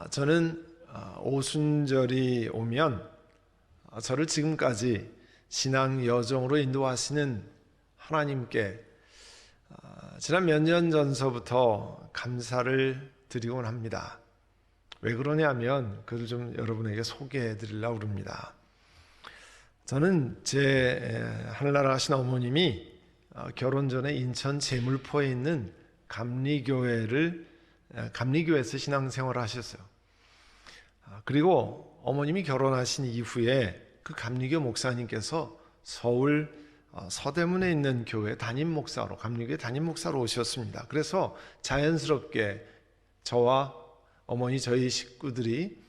저는 오순절이 오면 저를 지금까지 신앙 여정으로 인도하시는 하나님께 지난 몇 년 전서부터 감사를 드리곤 합니다. 왜 그러냐면 그를 좀 여러분에게 소개해 드리려고 합니다. 저는 제 하늘나라 가신 어머님이 결혼 전에 인천 제물포에 있는 감리교회에서 신앙생활을 하셨어요. 그리고 어머님이 결혼하신 이후에 그 감리교 목사님께서 서울 서대문에 있는 교회 감리교회 담임 목사로 오셨습니다. 그래서 자연스럽게 저와 어머니 저희 식구들이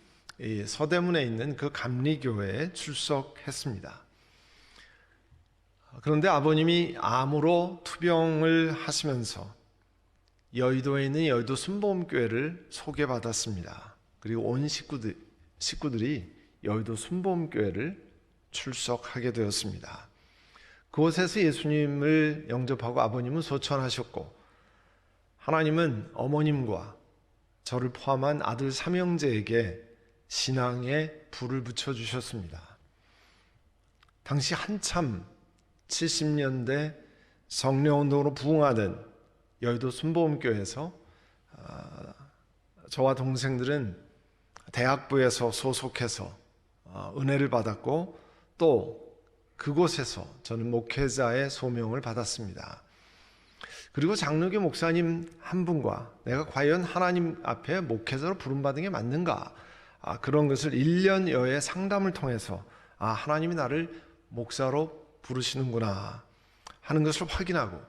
서대문에 있는 그 감리교회에 출석했습니다. 그런데 아버님이 암으로 투병을 하시면서 여의도에 있는 여의도 순복음교회를 소개받았습니다. 그리고 온 식구들이 여의도 순복음교회를 출석하게 되었습니다. 그곳에서 예수님을 영접하고 아버님은 소천하셨고, 하나님은 어머님과 저를 포함한 아들 삼형제에게 신앙의 불을 붙여주셨습니다. 당시 한참 70년대 성령운동으로 부흥하던 여의도 순복음교회에서 저와 동생들은 대학부에서 소속해서 은혜를 받았고, 또 그곳에서 저는 목회자의 소명을 받았습니다. 그리고 장로교 목사님 한 분과 내가 과연 하나님 앞에 목회자로 부름받은 게 맞는가, 그런 것을 1년여의 상담을 통해서 하나님이 나를 목사로 부르시는구나 하는 것을 확인하고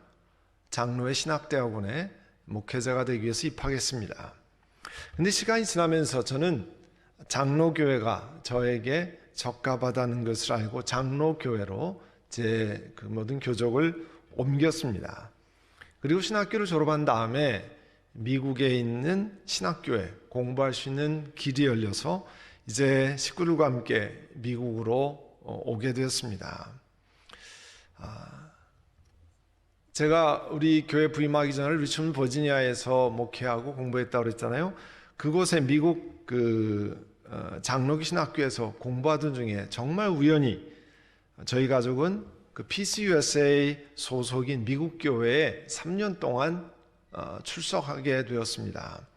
장로의 신학대학원에 목회자가 되기 위해서 입학했습니다. 근데 시간이 지나면서 저는 장로교회가 저에게 적합하다는 것을 알고 장로교회로 제 그 모든 교족을 옮겼습니다. 그리고 신학교를 졸업한 다음에 미국에 있는 신학교에 공부할 수 있는 길이 열려서 이제 식구들과 함께 미국으로 오게 되었습니다. 제가 우리 교회 부임하기 전에 리처먼드 버지니아에서 목회하고 공부했다고 그랬잖아요. 그곳에 미국 장로교 신학교에서 공부하던 중에 정말 우연히 저희 가족은 그 PCUSA 소속인 미국 교회에 3년 동안 출석하게 되었습니다.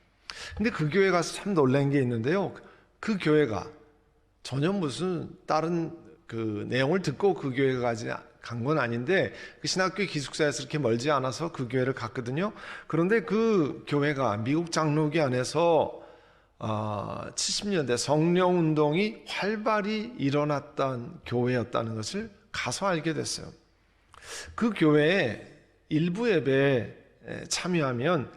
근데 그 교회 가서 참 놀란 게 있는데요. 그 교회가 전혀 무슨 다른 그 내용을 듣고 그 교회가 간 건 아닌데, 그 신학교 기숙사에서 그렇게 멀지 않아서 그 교회를 갔거든요. 그런데 그 교회가 미국 장로교 안에서 70년대 성령운동이 활발히 일어났던 교회였다는 것을 가서 알게 됐어요. 그 교회에 일부 예배에 참여하면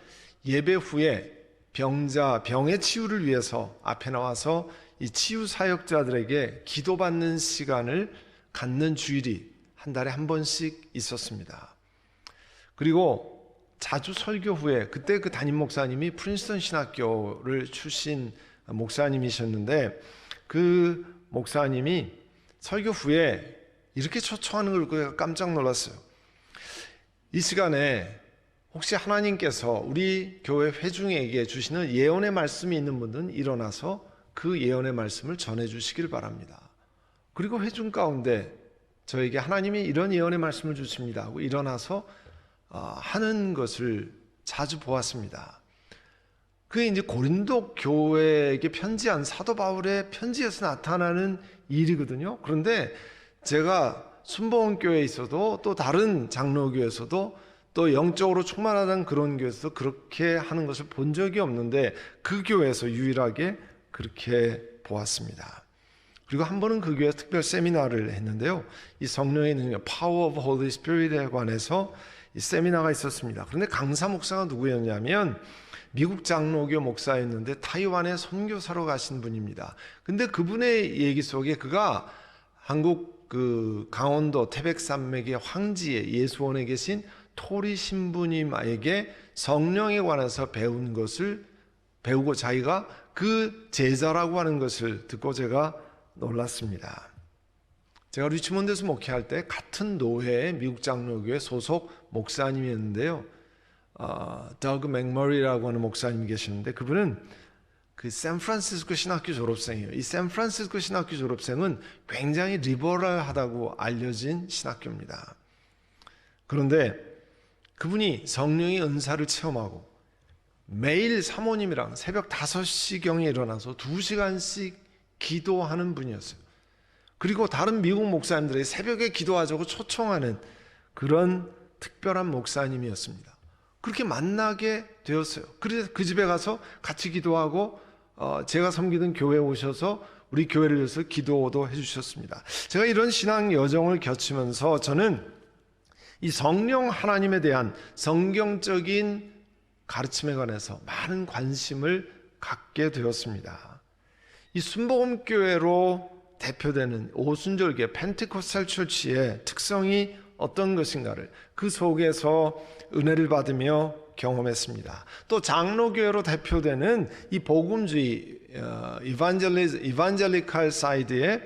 예배 후에 병의 치유를 위해서 앞에 나와서 이 치유 사역자들에게 기도받는 시간을 갖는 주일이 한 달에 한 번씩 있었습니다. 그리고 자주 설교 후에, 그때 그 담임 목사님이 프린스턴 신학교를 출신 목사님이셨는데, 그 목사님이 설교 후에 이렇게 초청하는 걸 깜짝 놀랐어요. 이 시간에 혹시 하나님께서 우리 교회 회중에게 주시는 예언의 말씀이 있는 분들은 일어나서 그 예언의 말씀을 전해 주시길 바랍니다. 그리고 회중 가운데 저에게 하나님이 이런 예언의 말씀을 주십니다 하고 일어나서 하는 것을 자주 보았습니다. 그게 이제 고린도 교회에게 편지한 사도 바울의 편지에서 나타나는 일이거든요. 그런데 제가 순복음교회에 있어도, 또 다른 장로교회에서도, 또 영적으로 충만하다는 그런 교회에서 그렇게 하는 것을 본 적이 없는데, 그 교회에서 유일하게 그렇게 보았습니다. 그리고 한 번은 그 교회에서 특별 세미나를 했는데요, 이 성령의 능력, Power of Holy Spirit에 관해서 이 세미나가 있었습니다. 그런데 강사 목사가 누구였냐면 미국 장로교 목사였는데 타이완에 선교사로 가신 분입니다. 근데 그분의 얘기 속에 그가 한국 그 강원도 태백산맥의 황지에 예수원에 계신 토리 신부님에게 성령에 관해서 배운 것을 배우고 자기가 그 제자라고 하는 것을 듣고 제가 놀랐습니다. 제가 리치몬드에서 목회할 때 같은 노회의 미국 장로교회 소속 목사님이었는데요, 더그 맥머리라고 하는 목사님이 계시는데, 그분은 그 샌프란시스코 신학교 졸업생이에요. 이 샌프란시스코 신학교 졸업생은 굉장히 리버럴하다고 알려진 신학교입니다. 그런데 그분이 성령의 은사를 체험하고 매일 사모님이랑 새벽 5시경에 일어나서 2시간씩 기도하는 분이었어요. 그리고 다른 미국 목사님들이 새벽에 기도하자고 초청하는 그런 특별한 목사님이었습니다. 그렇게 만나게 되었어요. 그래서 그 집에 가서 같이 기도하고 제가 섬기던 교회에 오셔서 우리 교회를 위해서 기도도 해주셨습니다. 제가 이런 신앙 여정을 거치면서 저는 이 성령 하나님에 대한 성경적인 가르침에 관해서 많은 관심을 갖게 되었습니다. 이 순복음교회로 대표되는 오순절교 펜테코스탈 처치의 특성이 어떤 것인가를 그 속에서 은혜를 받으며 경험했습니다. 또 장로교회로 대표되는 이 복음주의 이반젤리칼 사이드의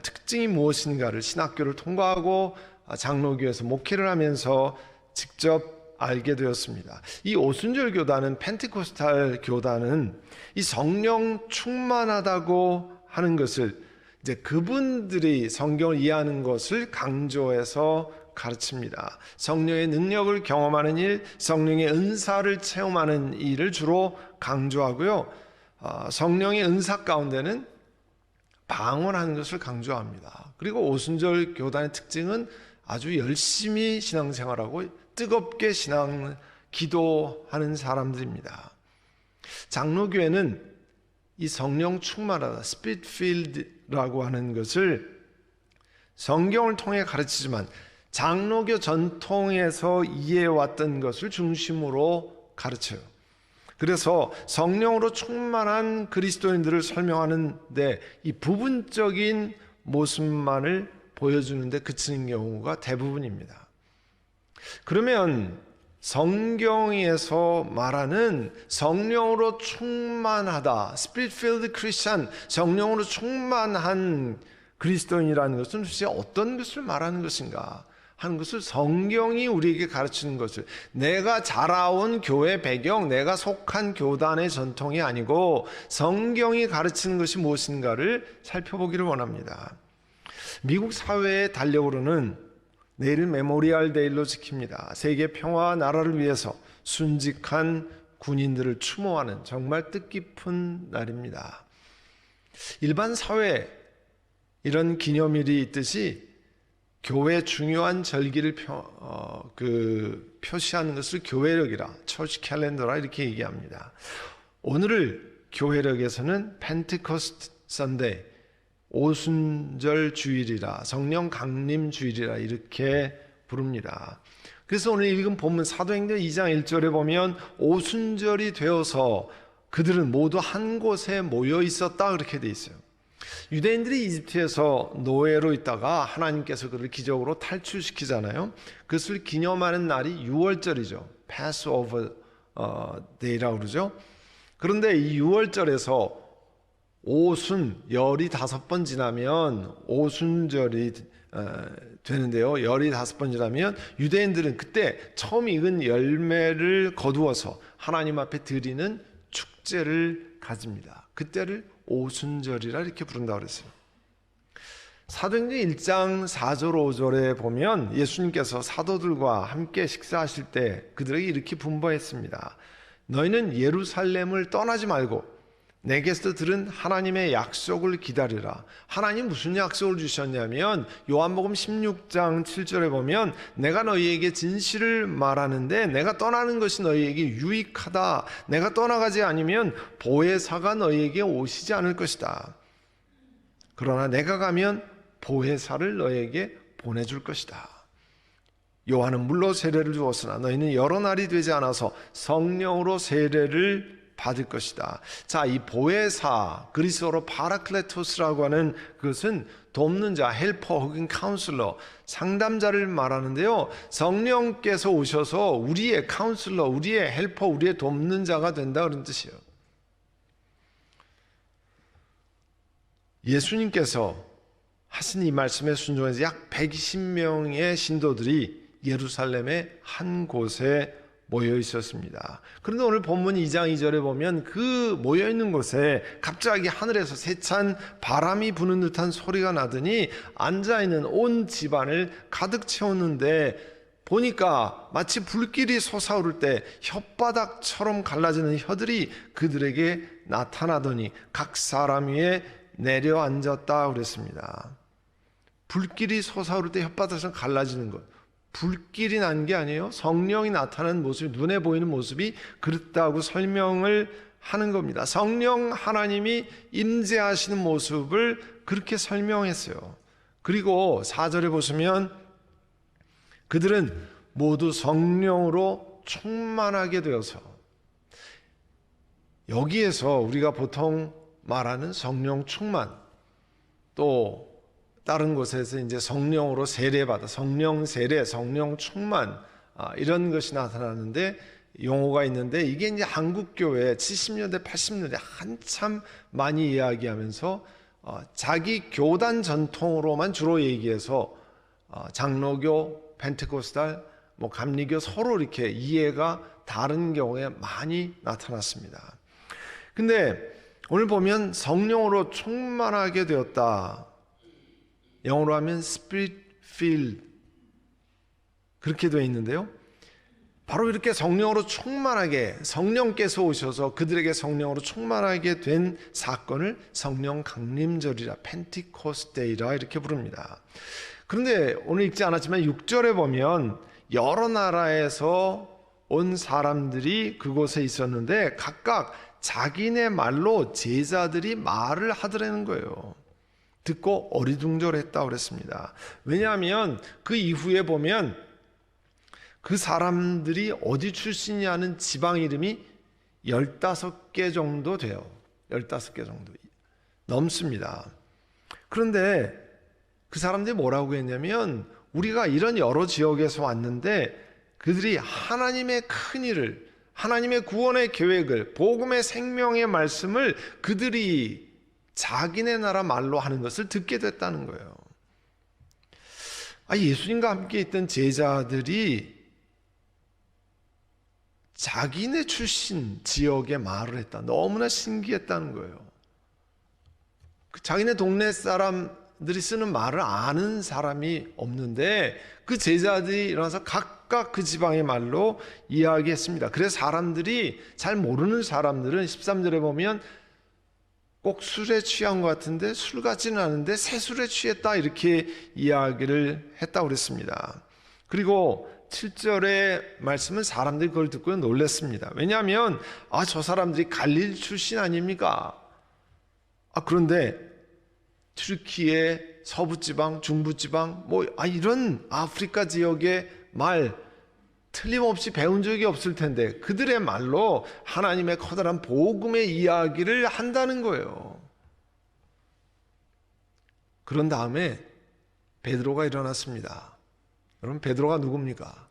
특징이 무엇인가를 신학교를 통과하고 장로교회에서 목회를 하면서 직접 알게 되었습니다. 이 오순절 교단은 펜테코스탈 교단은 이 성령 충만하다고 하는 것을 이제 그분들이 성경을 이해하는 것을 강조해서 가르칩니다. 성령의 능력을 경험하는 일, 성령의 은사를 체험하는 일을 주로 강조하고요. 성령의 은사 가운데는 방언하는 것을 강조합니다. 그리고 오순절 교단의 특징은 아주 열심히 신앙생활하고 뜨겁게 기도하는 사람들입니다. 장로교회는 이 성령 충만하다, Spirit filled라고 하는 것을 성경을 통해 가르치지만 장로교 전통에서 이해해왔던 것을 중심으로 가르쳐요. 그래서 성령으로 충만한 그리스도인들을 설명하는데 이 부분적인 모습만을 보여주는데 그치는 경우가 대부분입니다. 그러면 성경에서 말하는 성령으로 충만하다, Spirit filled Christian, 성령으로 충만한 그리스도인이라는 것은 도대체 어떤 것을 말하는 것인가 하는 것을 성경이 우리에게 가르치는 것을, 내가 자라온 교회 배경, 내가 속한 교단의 전통이 아니고 성경이 가르치는 것이 무엇인가를 살펴보기를 원합니다. 미국 사회의 달력으로는 내일은 메모리얼 데이로 지킵니다. 세계 평화와 나라를 위해서 순직한 군인들을 추모하는 정말 뜻깊은 날입니다. 일반 사회에 이런 기념일이 있듯이 교회 중요한 절기를 표시하는 것을 교회력이라, 처치 캘린더라 이렇게 얘기합니다. 오늘을 교회력에서는 펜테코스트 선데이, 오순절 주일이라, 성령 강림 주일이라 이렇게 부릅니다. 그래서 오늘 읽은 본문 사도행전 2장 1절에 보면 오순절이 되어서 그들은 모두 한 곳에 모여 있었다 그렇게 돼 있어요. 유대인들이 이집트에서 노예로 있다가 하나님께서 그들을 기적으로 탈출시키잖아요. 그것을 기념하는 날이 6월절이죠. Passover Day라고 그러죠. 그런데 이 6월절에서 오순, 열이 5번 지나면 오순절이 되는데요. 열이 5번 지나면 유대인들은 그때 처음 익은 열매를 거두어서 하나님 앞에 드리는 축제를 가집니다. 그때를 오순절이라 이렇게 부른다고 그랬어요. 사도행전 1장 4절 5절에 보면 예수님께서 사도들과 함께 식사하실 때 그들에게 이렇게 분부했습니다. 너희는 예루살렘을 떠나지 말고 내게서 들은 하나님의 약속을 기다리라. 하나님 무슨 약속을 주셨냐면 요한복음 16장 7절에 보면 내가 너희에게 진실을 말하는데 내가 떠나는 것이 너희에게 유익하다. 내가 떠나가지 않으면 보혜사가 너희에게 오시지 않을 것이다. 그러나 내가 가면 보혜사를 너희에게 보내줄 것이다. 요한은 물로 세례를 주었으나 너희는 여러 날이 되지 않아서 성령으로 세례를 받을 것이다. 자, 이 보혜사, 그리스어로 파라클레토스라고 하는 그것은 돕는 자, 헬퍼 혹은 카운슬러, 상담자를 말하는데요. 성령께서 오셔서 우리의 카운슬러, 우리의 헬퍼, 우리의 돕는 자가 된다 그런 뜻이에요. 예수님께서 하신 이 말씀에 순종해서 약 120명의 신도들이 예루살렘의 한 곳에 모여 있었습니다. 그런데 오늘 본문 2장 2절에 보면 그 모여 있는 곳에 갑자기 하늘에서 세찬 바람이 부는 듯한 소리가 나더니 앉아 있는 온 집안을 가득 채웠는데 보니까 마치 불길이 솟아오를 때 혓바닥처럼 갈라지는 혀들이 그들에게 나타나더니 각 사람 위에 내려앉았다 그랬습니다. 불길이 솟아오를 때 혓바닥처럼 갈라지는 것, 불길이 난 게 아니에요. 성령이 나타나는 모습이, 눈에 보이는 모습이 그렇다고 설명을 하는 겁니다. 성령 하나님이 임재하시는 모습을 그렇게 설명했어요. 그리고 4절에 보시면 그들은 모두 성령으로 충만하게 되어서, 여기에서 우리가 보통 말하는 성령 충만, 또 다른 곳에서 이제 성령으로 세례받아, 성령 세례, 성령 충만, 이런 것이 나타나는데 용어가 있는데, 이게 이제 한국 교회 70년대 80년대 한참 많이 이야기하면서 자기 교단 전통으로만 주로 얘기해서 장로교, 펜테코스탈, 감리교 서로 이렇게 이해가 다른 경우에 많이 나타났습니다. 근데 오늘 보면 성령으로 충만하게 되었다. 영어로 하면 Spirit filled 그렇게 되어 있는데요. 바로 이렇게 성령으로 충만하게, 성령께서 오셔서 그들에게 성령으로 충만하게 된 사건을 성령 강림절이라, 펜티코스데이라 이렇게 부릅니다. 그런데 오늘 읽지 않았지만 6절에 보면 여러 나라에서 온 사람들이 그곳에 있었는데 각각 자기네 말로 제자들이 말을 하더라는 거예요. 듣고 어리둥절했다고 그랬습니다. 왜냐하면 그 이후에 보면 그 사람들이 어디 출신이냐는 지방 이름이 15개 정도 돼요. 15개 정도 넘습니다. 그런데 그 사람들이 뭐라고 했냐면, 우리가 이런 여러 지역에서 왔는데 그들이 하나님의 큰 일을, 하나님의 구원의 계획을, 복음의 생명의 말씀을 그들이 자기네 나라 말로 하는 것을 듣게 됐다는 거예요. 예수님과 함께 있던 제자들이 자기네 출신 지역의 말을 했다. 너무나 신기했다는 거예요. 자기네 동네 사람들이 쓰는 말을 아는 사람이 없는데 그 제자들이 일어나서 각각 그 지방의 말로 이야기했습니다. 그래서 사람들이, 잘 모르는 사람들은 13절에 보면 꼭 술에 취한 것 같은데 술 같지는 않은데 새술에 취했다 이렇게 이야기를 했다고 그랬습니다. 그리고 7절의 말씀은 사람들이 그걸 듣고 놀랐습니다. 왜냐하면 저 사람들이 갈릴 출신 아닙니까? 그런데 튀르키예 서부지방, 중부지방 이런 아프리카 지역의 말 틀림없이 배운 적이 없을 텐데 그들의 말로 하나님의 커다란 복음의 이야기를 한다는 거예요. 그런 다음에 베드로가 일어났습니다. 여러분, 베드로가 누굽니까?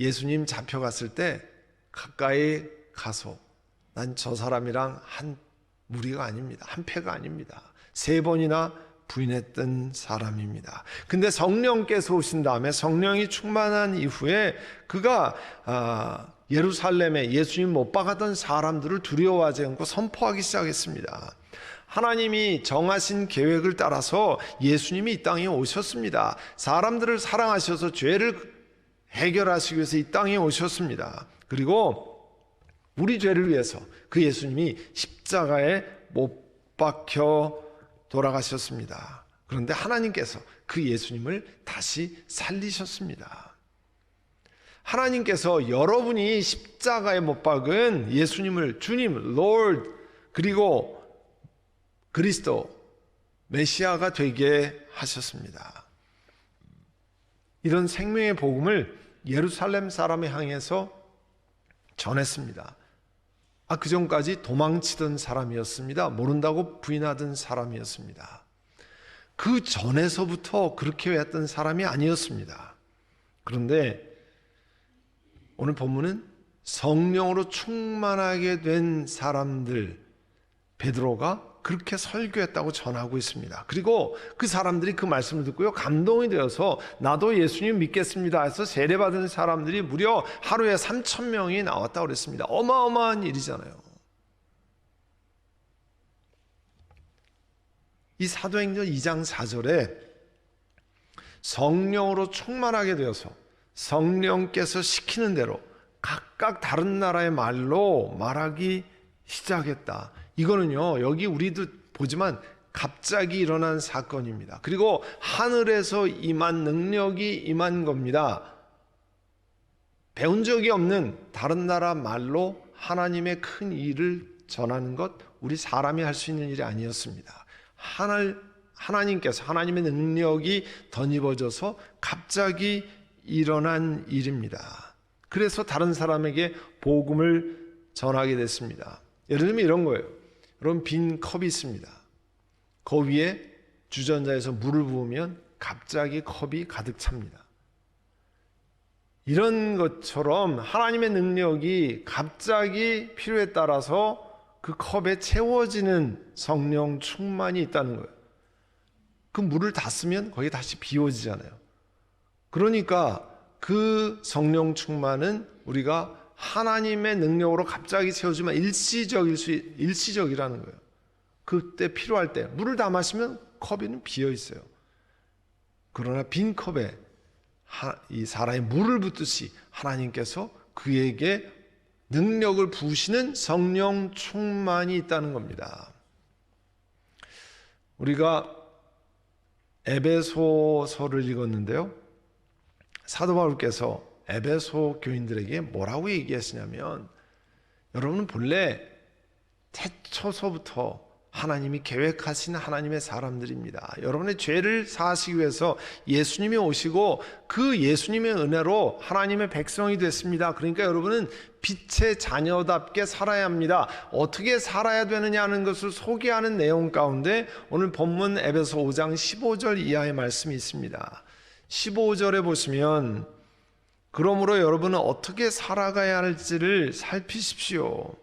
예수님 잡혀갔을 때 가까이 가서 난 저 사람이랑 한 무리가 아닙니다. 한 패가 아닙니다. 3번이나 부인했던 사람입니다. 근데 성령께서 오신 다음에, 성령이 충만한 이후에 그가 예루살렘에 예수님 못 박았던 사람들을 두려워하지 않고 선포하기 시작했습니다. 하나님이 정하신 계획을 따라서 예수님이 이 땅에 오셨습니다. 사람들을 사랑하셔서 죄를 해결하시기 위해서 이 땅에 오셨습니다. 그리고 우리 죄를 위해서 그 예수님이 십자가에 못 박혀 돌아가셨습니다. 그런데 하나님께서 그 예수님을 다시 살리셨습니다. 하나님께서 여러분이 십자가에 못 박은 예수님을, 주님, Lord, 그리고 그리스도, 메시아가 되게 하셨습니다. 이런 생명의 복음을 예루살렘 사람에 향해서 전했습니다. 그 전까지 도망치던 사람이었습니다. 모른다고 부인하던 사람이었습니다. 그 전에서부터 그렇게 했던 사람이 아니었습니다. 그런데 오늘 본문은 성령으로 충만하게 된 사람들, 베드로가 그렇게 설교했다고 전하고 있습니다. 그리고 그 사람들이 그 말씀을 듣고요, 감동이 되어서 나도 예수님 믿겠습니다 해서 세례받은 사람들이 무려 하루에 3,000명이 나왔다고 그랬습니다. 어마어마한 일이잖아요. 이 사도행전 2장 4절에 성령으로 충만하게 되어서 성령께서 시키는 대로 각각 다른 나라의 말로 말하기 시작했다. 이거는요, 여기 우리도 보지만 갑자기 일어난 사건입니다. 그리고 하늘에서 임한 능력이 임한 겁니다. 배운 적이 없는 다른 나라 말로 하나님의 큰 일을 전하는 것, 우리 사람이 할 수 있는 일이 아니었습니다. 하나님께서, 하나님의 능력이 덧입어져서 갑자기 일어난 일입니다. 그래서 다른 사람에게 복음을 전하게 됐습니다. 예를 들면 이런 거예요. 여러분, 빈 컵이 있습니다. 그 위에 주전자에서 물을 부으면 갑자기 컵이 가득 찹니다. 이런 것처럼 하나님의 능력이 갑자기 필요에 따라서 그 컵에 채워지는 성령 충만이 있다는 거예요. 그 물을 다 쓰면 거기 다시 비워지잖아요. 그러니까 그 성령 충만은 우리가 하나님의 능력으로 갑자기 채워주면 일시적이라는 거예요. 그때 필요할 때 물을 다 마시면 컵에는 비어 있어요. 그러나 빈 컵에 이 사람이 물을 붓듯이 하나님께서 그에게 능력을 부으시는 성령 충만이 있다는 겁니다. 우리가 에베소서를 읽었는데요, 사도 바울께서 에베소 교인들에게 뭐라고 얘기했으냐면, 여러분은 본래 태초서부터 하나님이 계획하신 하나님의 사람들입니다. 여러분의 죄를 사하시기 위해서 예수님이 오시고 그 예수님의 은혜로 하나님의 백성이 됐습니다. 그러니까 여러분은 빛의 자녀답게 살아야 합니다. 어떻게 살아야 되느냐는 것을 소개하는 내용 가운데 오늘 본문 에베소 5장 15절 이하의 말씀이 있습니다. 15절에 보시면, 그러므로 여러분은 어떻게 살아가야 할지를 살피십시오.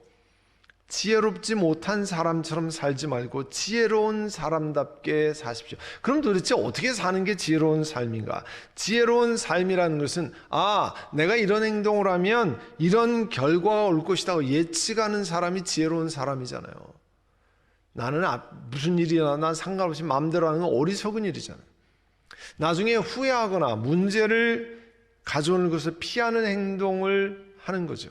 지혜롭지 못한 사람처럼 살지 말고 지혜로운 사람답게 사십시오. 그럼 도대체 어떻게 사는 게 지혜로운 삶인가? 지혜로운 삶이라는 것은, 내가 이런 행동을 하면 이런 결과가 올 것이다 예측하는 사람이 지혜로운 사람이잖아요. 나는 무슨 일이나 난 상관없이 마음대로 하는 건 어리석은 일이잖아요. 나중에 후회하거나 문제를 가져오는 것을 피하는 행동을 하는 거죠.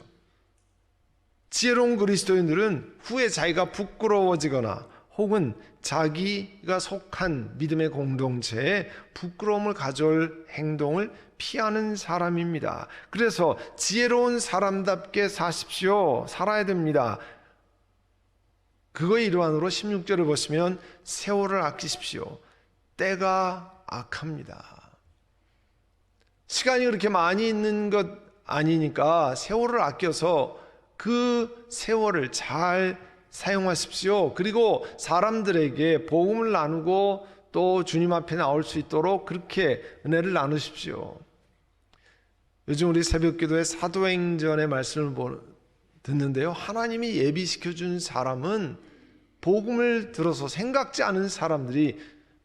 지혜로운 그리스도인들은 후에 자기가 부끄러워지거나 혹은 자기가 속한 믿음의 공동체에 부끄러움을 가져올 행동을 피하는 사람입니다. 그래서 지혜로운 사람답게 사십시오. 살아야 됩니다. 그거의 일환으로 16절을 보시면 세월을 아끼십시오. 때가 악합니다. 시간이 그렇게 많이 있는 것 아니니까 세월을 아껴서 그 세월을 잘 사용하십시오. 그리고 사람들에게 복음을 나누고 또 주님 앞에 나올 수 있도록 그렇게 은혜를 나누십시오. 요즘 우리 새벽기도에 사도행전의 말씀을 듣는데요, 하나님이 예비시켜준 사람은 복음을 들어서 생각지 않은 사람들이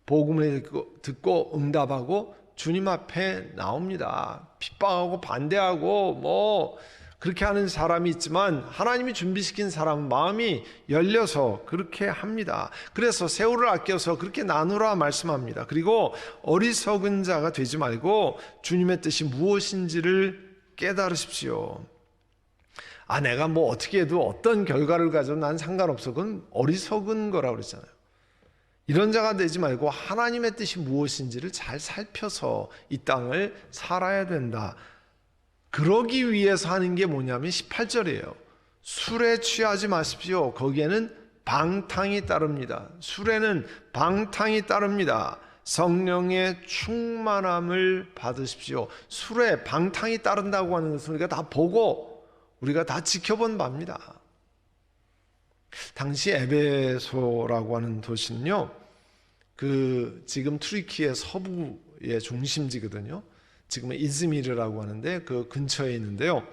복음을 듣고 응답하고 주님 앞에 나옵니다. 핍박하고 반대하고 그렇게 하는 사람이 있지만, 하나님이 준비시킨 사람은 마음이 열려서 그렇게 합니다. 그래서 세월을 아껴서 그렇게 나누라 말씀합니다. 그리고 어리석은 자가 되지 말고 주님의 뜻이 무엇인지를 깨달으십시오. 내가 어떻게 해도 어떤 결과를 가져도 난 상관없어. 그건 어리석은 거라고 그랬잖아요. 이런 자가 되지 말고 하나님의 뜻이 무엇인지를 잘 살펴서 이 땅을 살아야 된다. 그러기 위해서 하는 게 뭐냐면 18절이에요. 술에 취하지 마십시오. 거기에는 방탕이 따릅니다. 술에는 방탕이 따릅니다. 성령의 충만함을 받으십시오. 술에 방탕이 따른다고 하는 것은 우리가 다 보고 우리가 다 지켜본 바입니다. 당시 에베소라고 하는 도시는요, 지금 투르키의 서부의 중심지거든요. 지금은 이즈미르라고 하는데 그 근처에 있는데요.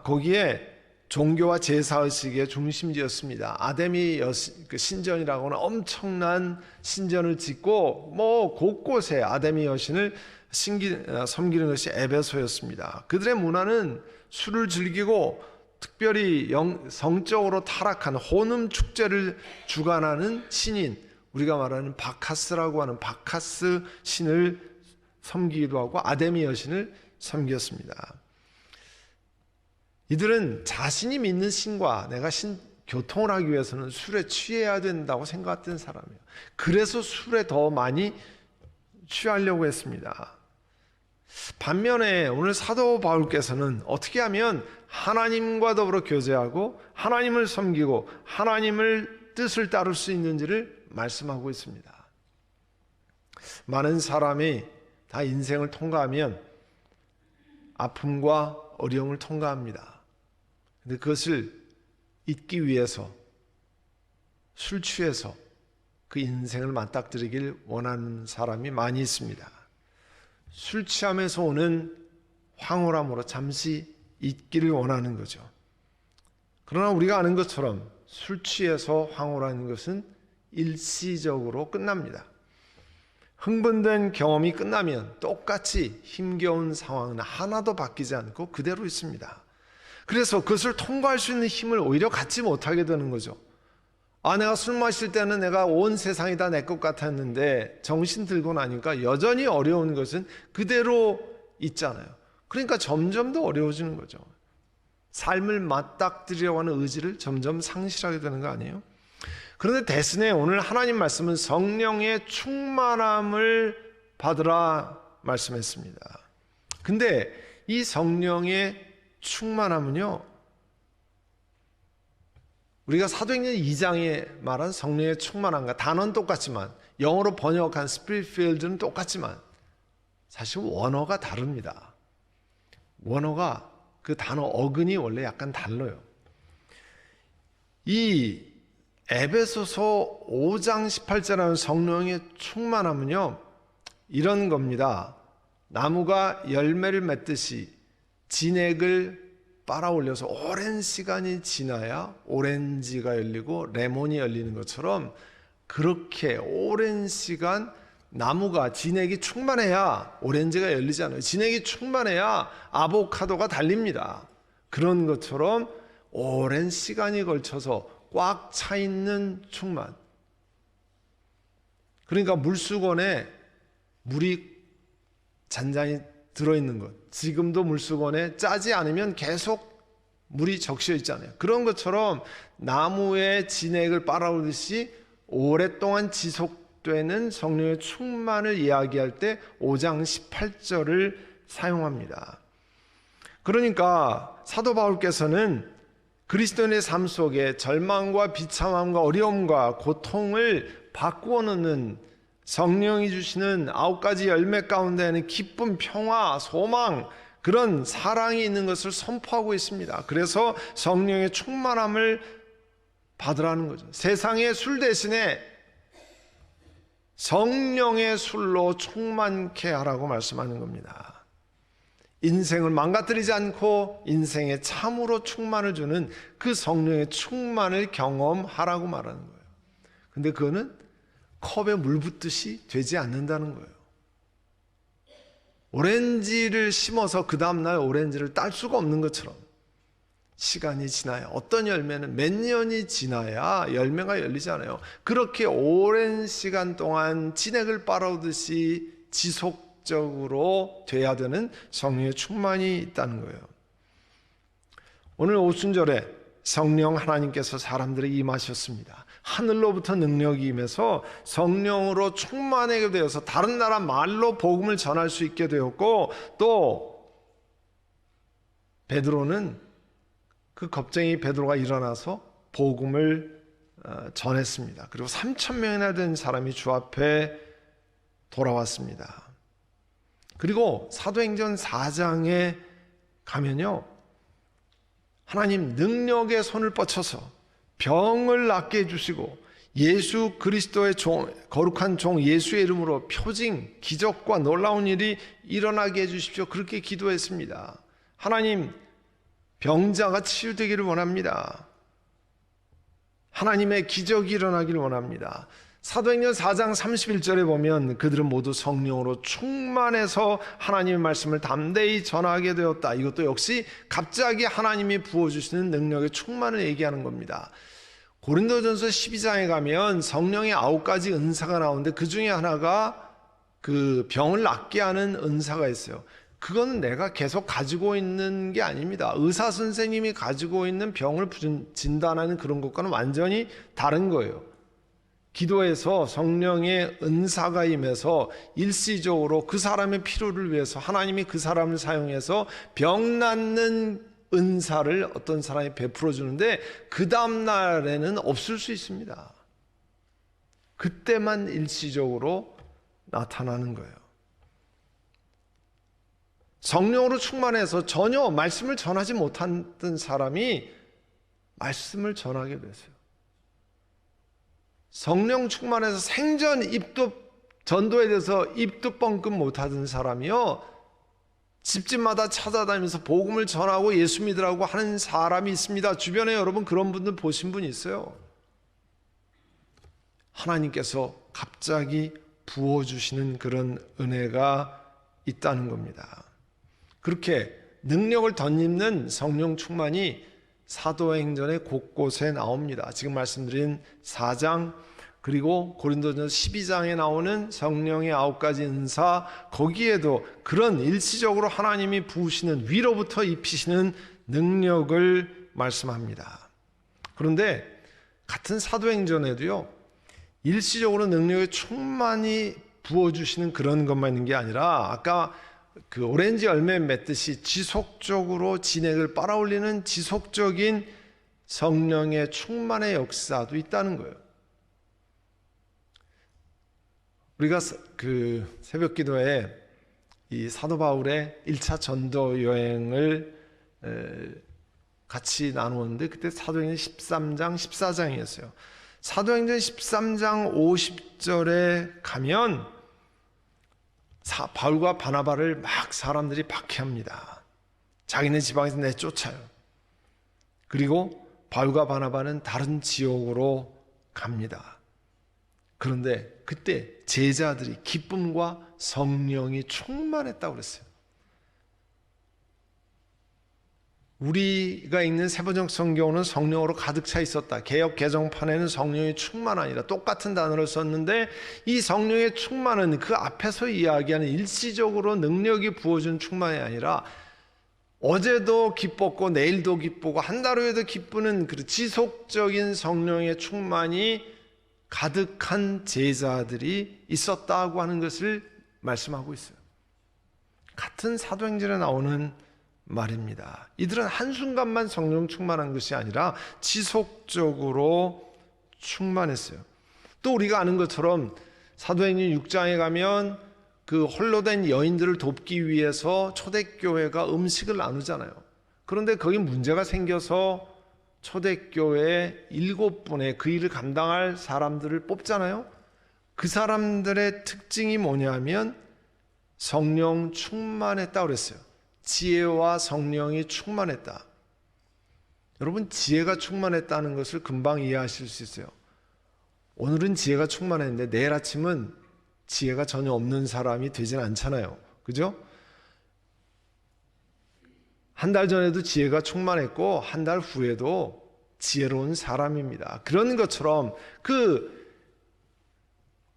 거기에 종교와 제사의식의 중심지였습니다. 아데미 그 신전이라고는 엄청난 신전을 짓고 곳곳에 아데미 여신을 섬기는 것이 에베소였습니다. 그들의 문화는 술을 즐기고 특별히 성적으로 타락한 호름 축제를 주관하는 신인, 우리가 말하는 바카스라고 하는 바카스 신을 섬기기도 하고 아데미 여신을 섬겼습니다. 이들은 자신이 믿는 신과 내가 교통을 하기 위해서는 술에 취해야 된다고 생각했던 사람이에요. 그래서 술에 더 많이 취하려고 했습니다. 반면에 오늘 사도 바울께서는 어떻게 하면 하나님과 더불어 교제하고 하나님을 섬기고 하나님을 뜻을 따를 수 있는지를 말씀하고 있습니다. 많은 사람이 다 인생을 통과하면 아픔과 어려움을 통과합니다. 근데 그것을 잊기 위해서 술 취해서 그 인생을 맞닥뜨리길 원하는 사람이 많이 있습니다. 술 취함에서 오는 황홀함으로 잠시 잊기를 원하는 거죠. 그러나 우리가 아는 것처럼 술 취해서 황홀하는 것은 일시적으로 끝납니다. 흥분된 경험이 끝나면 똑같이 힘겨운 상황은 하나도 바뀌지 않고 그대로 있습니다. 그래서 그것을 통과할 수 있는 힘을 오히려 갖지 못하게 되는 거죠. 내가 술 마실 때는 내가 온 세상이 다 내 것 같았는데 정신 들고 나니까 여전히 어려운 것은 그대로 있잖아요. 그러니까 점점 더 어려워지는 거죠. 삶을 맞닥뜨리려고 하는 의지를 점점 상실하게 되는 거 아니에요? 그런데 대신에 오늘 하나님 말씀은 성령의 충만함을 받으라 말씀했습니다. 근데 이 성령의 충만함은요, 우리가 사도행전 2장에 말한 성령의 충만함과 단어는 똑같지만, 영어로 번역한 Spirit Filled는 똑같지만 사실 원어가 다릅니다. 원어가 그 단어 어근이 원래 약간 달라요. 이 에베소서 5장 18절에 성령의 충만함은요, 이런 겁니다. 나무가 열매를 맺듯이 진액을 빨아올려서 오랜 시간이 지나야 오렌지가 열리고 레몬이 열리는 것처럼, 그렇게 오랜 시간 나무가 진액이 충만해야 오렌지가 열리잖아요. 진액이 충만해야 아보카도가 달립니다. 그런 것처럼 오랜 시간이 걸쳐서 꽉 차 있는 충만. 그러니까 물수건에 물이 잔잔히 들어있는 것, 지금도 물수건에 짜지 않으면 계속 물이 적셔 있잖아요. 그런 것처럼 나무의 진액을 빨아오듯이 오랫동안 지속되는 성령의 충만을 이야기할 때 5장 18절을 사용합니다. 그러니까 사도 바울께서는 그리스도인의 삶 속에 절망과 비참함과 어려움과 고통을 바꾸어 놓는 성령이 주시는 9가지 열매 가운데에는 기쁨, 평화, 소망, 그런 사랑이 있는 것을 선포하고 있습니다. 그래서 성령의 충만함을 받으라는 거죠. 세상의 술 대신에 성령의 술로 충만케 하라고 말씀하는 겁니다. 인생을 망가뜨리지 않고 인생에 참으로 충만을 주는 그 성령의 충만을 경험하라고 말하는 거예요. 근데 그거는 컵에 물 붓듯이 되지 않는다는 거예요. 오렌지를 심어서 그 다음날 오렌지를 딸 수가 없는 것처럼 시간이 지나야, 어떤 열매는 몇 년이 지나야 열매가 열리잖아요. 그렇게 오랜 시간 동안 진액을 빨아오듯이 지속적으로 돼야 되는 성령의 충만이 있다는 거예요. 오늘 오순절에 성령 하나님께서 사람들에게 임하셨습니다. 하늘로부터 능력이 임해서 성령으로 충만하게 되어서 다른 나라 말로 복음을 전할 수 있게 되었고, 또 베드로는 그 겁쟁이 베드로가 일어나서 복음을 전했습니다. 그리고 3,000명이나 된 사람이 주 앞에 돌아왔습니다. 그리고 사도행전 4장에 가면요, 하나님 능력의 손을 뻗쳐서 병을 낫게 해주시고 예수 그리스도의 종, 거룩한 종 예수의 이름으로 표징, 기적과 놀라운 일이 일어나게 해주십시오. 그렇게 기도했습니다. 하나님, 병자가 치유되기를 원합니다. 하나님의 기적이 일어나기를 원합니다. 사도행전 4장 31절에 보면 그들은 모두 성령으로 충만해서 하나님의 말씀을 담대히 전하게 되었다. 이것도 역시 갑자기 하나님이 부어주시는 능력의 충만을 얘기하는 겁니다. 고린도전서 12장에 가면 성령의 9가지 은사가 나오는데 그 중에 하나가 그 병을 낫게 하는 은사가 있어요. 그거는 내가 계속 가지고 있는 게 아닙니다. 의사 선생님이 가지고 있는 병을 진단하는 그런 것과는 완전히 다른 거예요. 기도에서 성령의 은사가 임해서 일시적으로 그 사람의 필요를 위해서 하나님이 그 사람을 사용해서 병 낫는 은사를 어떤 사람이 베풀어 주는데 그 다음 날에는 없을 수 있습니다. 그때만 일시적으로 나타나는 거예요. 성령으로 충만해서 전혀 말씀을 전하지 못했던 사람이 말씀을 전하게 됐어요. 성령 충만해서 생전 입도 전도에 대해서 입도 뻥끗 못하던 사람이요, 집집마다 찾아다니면서 복음을 전하고 예수 믿으라고 하는 사람이 있습니다. 주변에 여러분 그런 분들 보신 분 있어요. 하나님께서 갑자기 부어주시는 그런 은혜가 있다는 겁니다. 그렇게 능력을 덧입는 성령 충만이 사도행전의 곳곳에 나옵니다. 지금 말씀드린 4장 그리고 고린도전서 12장에 나오는 성령의 9가지 은사, 거기에도 그런 일시적으로 하나님이 부으시는 위로부터 입히시는 능력을 말씀합니다. 그런데 같은 사도행전에도요, 일시적으로 능력의 충만히 부어주시는 그런 것만 있는 게 아니라 아까 그 오렌지 열매 맺듯이 지속적으로 진액을 빨아올리는 지속적인 성령의 충만의 역사도 있다는 거예요. 우리가 그 새벽 기도에 이 사도 바울의 1차 전도 여행을 같이 나누었는데 그때 사도행전 13장 14장이었어요. 사도행전 13장 50절에 가면 바울과 바나바를 막 사람들이 박해합니다. 자기네 지방에서 내쫓아요. 그리고 바울과 바나바는 다른 지역으로 갑니다. 그런데 그때 제자들이 기쁨과 성령이 충만했다고 그랬어요. 우리가 읽는 세번역 성경은 성령으로 가득 차 있었다. 개역 개정판에는 성령이 충만하니라 똑같은 단어를 썼는데 이 성령의 충만은 그 앞에서 이야기하는 일시적으로 능력이 부어준 충만이 아니라 어제도 기뻤고 내일도 기쁘고 한 달 후에도 기쁘는 그 지속적인 성령의 충만이 가득한 제자들이 있었다고 하는 것을 말씀하고 있어요. 같은 사도행전에 나오는 말입니다. 이들은 한순간만 성령 충만한 것이 아니라 지속적으로 충만했어요. 또 우리가 아는 것처럼 사도행전 6장에 가면 그 홀로 된 여인들을 돕기 위해서 초대교회가 음식을 나누잖아요. 그런데 거기 문제가 생겨서 초대교회 7분의 그 일을 감당할 사람들을 뽑잖아요. 그 사람들의 특징이 뭐냐면 성령 충만했다고 그랬어요. 지혜와 성령이 충만했다. 여러분, 지혜가 충만했다는 것을 금방 이해하실 수 있어요. 오늘은 지혜가 충만했는데 내일 아침은 지혜가 전혀 없는 사람이 되진 않잖아요. 그죠? 한 달 전에도 지혜가 충만했고 한 달 후에도 지혜로운 사람입니다. 그런 것처럼 그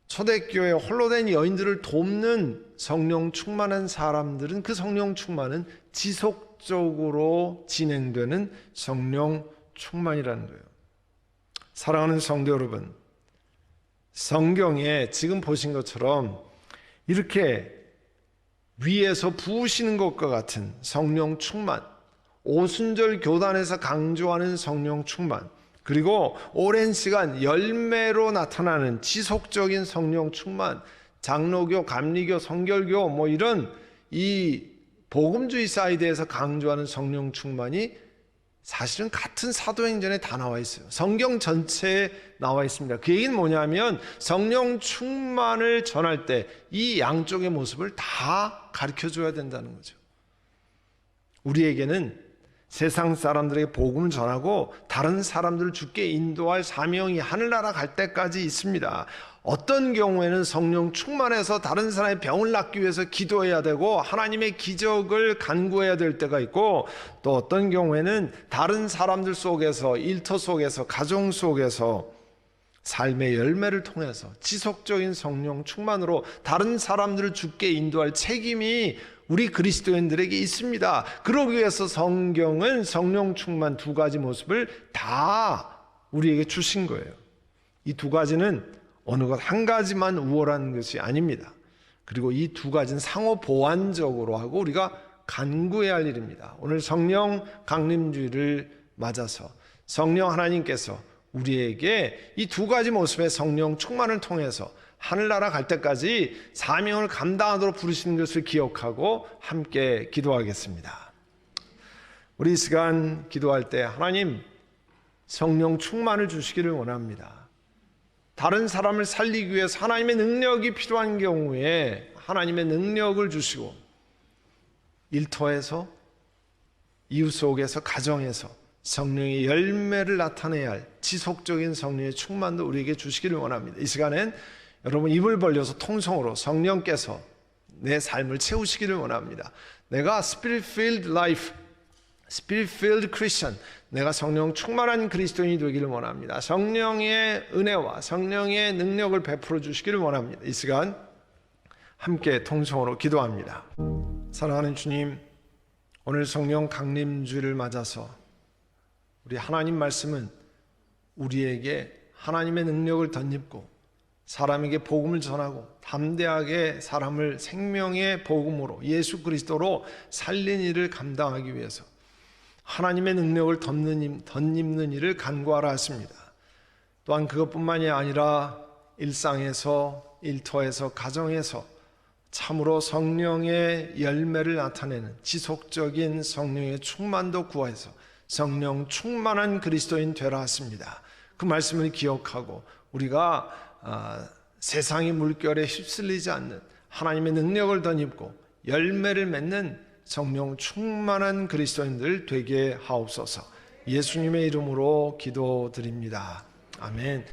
초대교회 홀로 된 여인들을 돕는 성령 충만한 사람들은 그 성령 충만은 지속적으로 진행되는 성령 충만이라는 거예요. 사랑하는 성도 여러분, 성경에 지금 보신 것처럼 이렇게 위에서 부으시는 것과 같은 성령 충만, 오순절 교단에서 강조하는 성령 충만, 그리고 오랜 시간 열매로 나타나는 지속적인 성령 충만, 장로교, 감리교, 성결교 뭐 이런 이 복음주의 사이드에서 강조하는 성령 충만이 사실은 같은 사도행전에 다 나와 있어요. 성경 전체에 나와 있습니다. 그 얘기는 뭐냐면 성령 충만을 전할 때 이 양쪽의 모습을 다 가르쳐 줘야 된다는 거죠. 우리에게는 세상 사람들에게 복음을 전하고 다른 사람들을 주께 인도할 사명이 하늘나라 갈 때까지 있습니다. 어떤 경우에는 성령 충만해서 다른 사람의 병을 낫기 위해서 기도해야 되고 하나님의 기적을 간구해야 될 때가 있고, 또 어떤 경우에는 다른 사람들 속에서, 일터 속에서, 가정 속에서 삶의 열매를 통해서 지속적인 성령 충만으로 다른 사람들을 주께 인도할 책임이 우리 그리스도인들에게 있습니다. 그러기 위해서 성경은 성령 충만 두 가지 모습을 다 우리에게 주신 거예요. 이 두 가지는 어느 것 한 가지만 우월한 것이 아닙니다. 그리고 이 두 가지는 상호 보완적으로 하고 우리가 간구해야 할 일입니다. 오늘 성령 강림주일을 맞아서 성령 하나님께서 우리에게 이 두 가지 모습의 성령 충만을 통해서 하늘나라 갈 때까지 사명을 감당하도록 부르시는 것을 기억하고 함께 기도하겠습니다. 우리 이 시간 기도할 때 하나님 성령 충만을 주시기를 원합니다. 다른 사람을 살리기 위해서 하나님의 능력이 필요한 경우에 하나님의 능력을 주시고, 일터에서, 이웃 속에서, 가정에서 성령의 열매를 나타내야 할 지속적인 성령의 충만도 우리에게 주시기를 원합니다. 이 시간엔 여러분 입을 벌려서 통성으로 성령께서 내 삶을 채우시기를 원합니다. 내가 Spirit-filled life, Spirit-filled Christian, 내가 성령 충만한 그리스도인이 되기를 원합니다. 성령의 은혜와 성령의 능력을 베풀어 주시기를 원합니다. 이 시간 함께 통성으로 기도합니다. 사랑하는 주님, 오늘 성령 강림주일을 맞아서 우리 하나님 말씀은 우리에게 하나님의 능력을 덧입고 사람에게 복음을 전하고 담대하게 사람을 생명의 복음으로 예수 그리스도로 살린 일을 감당하기 위해서 하나님의 능력을 덧입는 일을 간구하라 하십니다. 또한 그것뿐만이 아니라 일상에서, 일터에서, 가정에서 참으로 성령의 열매를 나타내는 지속적인 성령의 충만도 구하여서 성령 충만한 그리스도인 되라 하십니다. 그 말씀을 기억하고 우리가 세상의 물결에 휩쓸리지 않는 하나님의 능력을 덧입고 열매를 맺는 성령 충만한 그리스도인들 되게 하옵소서. 예수님의 이름으로 기도드립니다. 아멘.